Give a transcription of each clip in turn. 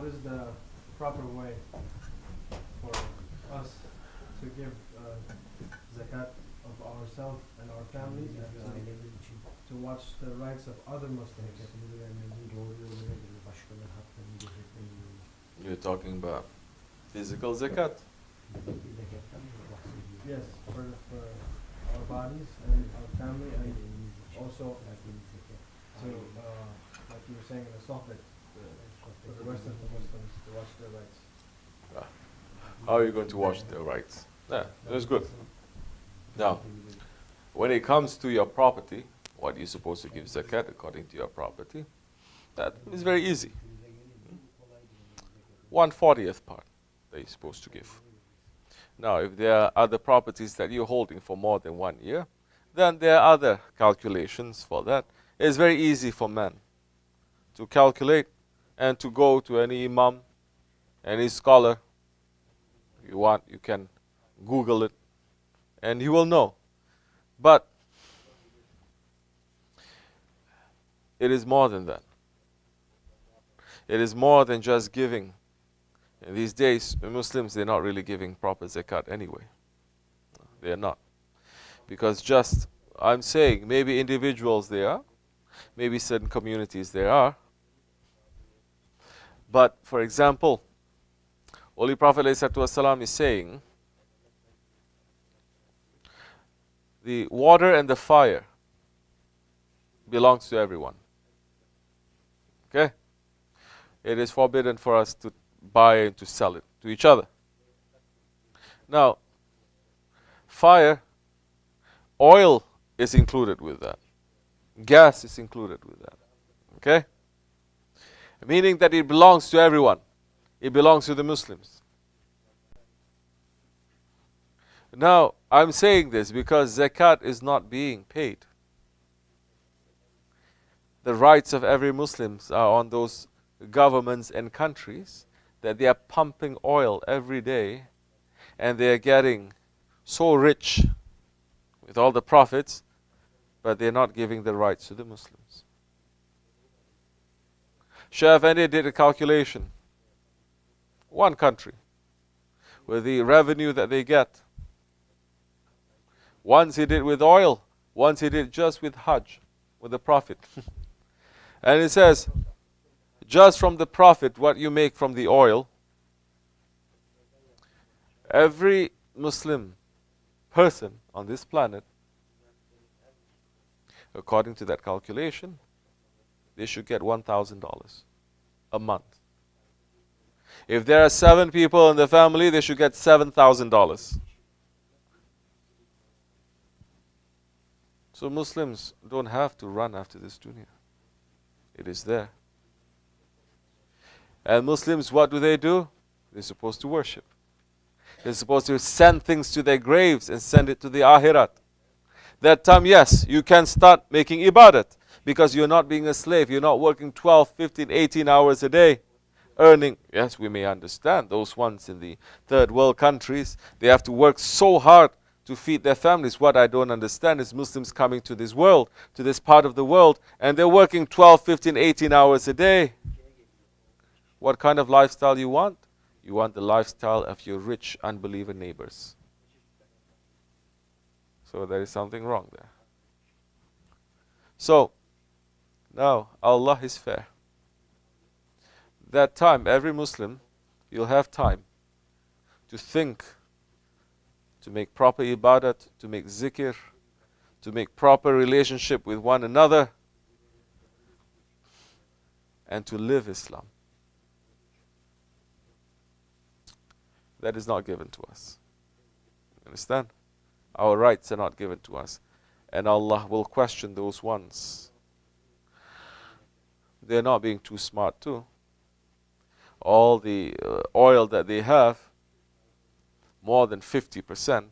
is the proper way for us to give zakat of ourselves and our families, and to watch the rights of other Muslims? You're talking about physical zakat. Yes, for our bodies and our family, and also to, like you were saying in the Sohbet, for the rest of the Muslims to watch their rights. How are you going to watch their rights? Yeah, that's good. Now, when it comes to your property, what you're supposed to give zakat according to your property, that is very easy. 1/40th part that you're supposed to give. Now, if there are other properties that you're holding for more than 1 year, then there are other calculations for that. It's very easy for man to calculate and to go to any imam, any scholar. If you want, you can Google it, and you will know. But it is more than that. It is more than just giving. In these days, the Muslims, they're not really giving proper zakat anyway. They're not. Because just, I'm saying, maybe individuals they are, maybe certain communities there are. But, for example, Holy Prophet ﷺ is saying, the water and the fire belongs to everyone. Okay? It is forbidden for us to buy and to sell it to each other. Now, fire, oil is included with that. Gas is included with that. Okay? Meaning that it belongs to everyone. It belongs to the Muslims. Now, I'm saying this because zakat is not being paid. The rights of every Muslim are on those governments and countries that they are pumping oil every day, and they are getting so rich with all the profits, but they're not giving the rights to the Muslims. Shaykh Effendi did a calculation. One country, with the revenue that they get. Once he did with oil, once he did just with Hajj, with the profit. And it says, just from the profit, what you make from the oil, every Muslim person on this planet, according to that calculation, they should get $1,000 a month. If there are 7 people in the family, they should get $7,000. So Muslims don't have to run after this dunya. It is there. And Muslims, what do? They're supposed to worship. They're supposed to send things to their graves and send it to the Akhirat. That time, yes, you can start making ibadat because you're not being a slave. You're not working 12, 15, 18 hours a day earning. Yes, we may understand those ones in the third world countries. They have to work so hard to feed their families. What I don't understand is Muslims coming to this world, to this part of the world, and they're working 12, 15, 18 hours a day. What kind of lifestyle you want? You want the lifestyle of your rich unbeliever neighbors. So there is something wrong there. So, now Allah is fair. That time, every Muslim, you'll have time to think, to make proper ibadat, to make zikr, to make proper relationship with one another, and to live Islam. That is not given to us. Understand? Our rights are not given to us. And Allah will question those ones. They're not being too smart too. All the oil that they have, more than 50%,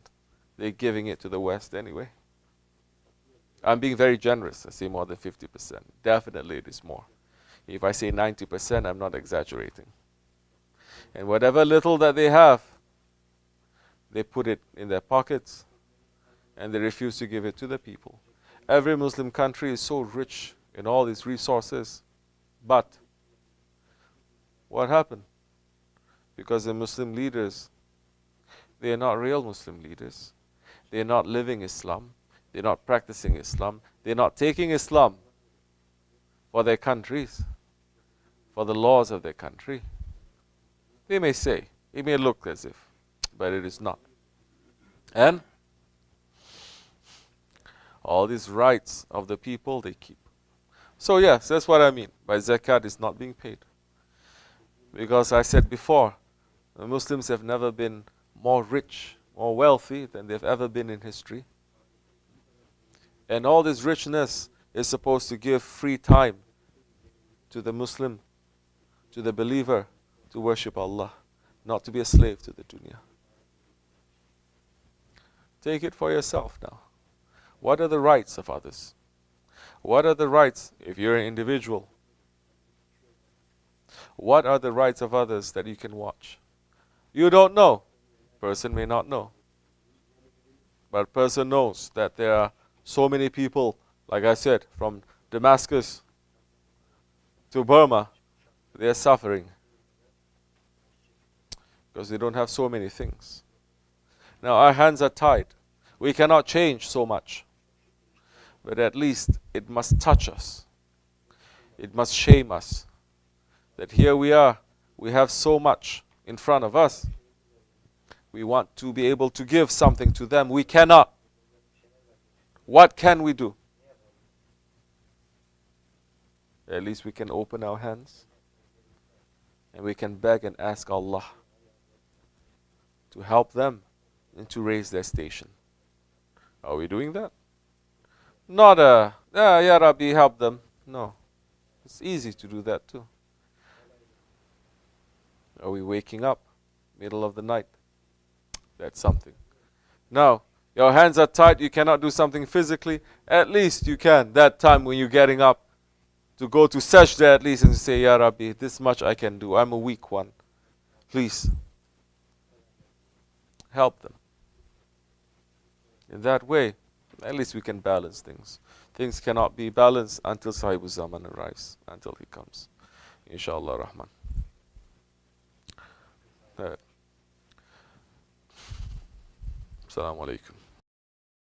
they're giving it to the West anyway. I'm being very generous. I say more than 50%. Definitely it is more. If I say 90%, I'm not exaggerating. And whatever little that they have, they put it in their pockets and they refuse to give it to the people. Every Muslim country is so rich in all these resources, but What happened? Because the Muslim leaders, they are not real Muslim leaders. They are not living Islam. They are not practicing Islam. They are not taking Islam for their countries, for the laws of their country. They may say, it may look as if, but it is not. And all these rights of the people they keep. So yes, that's what I mean by zakat is not being paid. Because I said before, the Muslims have never been more rich, more wealthy than they've ever been in history. And all this richness is supposed to give free time to the Muslim, to the believer, to worship Allah, not to be a slave to the dunya. Take it for yourself now. What are the rights of others? What are the rights if you're an individual? What are the rights of others that you can watch? You don't know. Person may not know. But person knows that there are so many people, like I said, from Damascus to Burma, they are suffering because they don't have so many things. Now our hands are tied. We cannot change so much. But at least it must touch us. It must shame us. That here we are, we have so much in front of us. We want to be able to give something to them. We cannot. What can we do? At least we can open our hands and we can beg and ask Allah to help them and to raise their station. Are we doing that? Not Ya Rabbi, help them. No. It's easy to do that too. Are we waking up middle of the night? That's something. Now, your hands are tied, you cannot do something physically. At least you can, that time when you're getting up, to go to sajda at least and say, Ya Rabbi, this much I can do. I'm a weak one. Please, help them. In that way, at least we can balance things. Things cannot be balanced until Sahibul Zaman arrives, until he comes. Inshallah Rahman. Assalamu alaikum.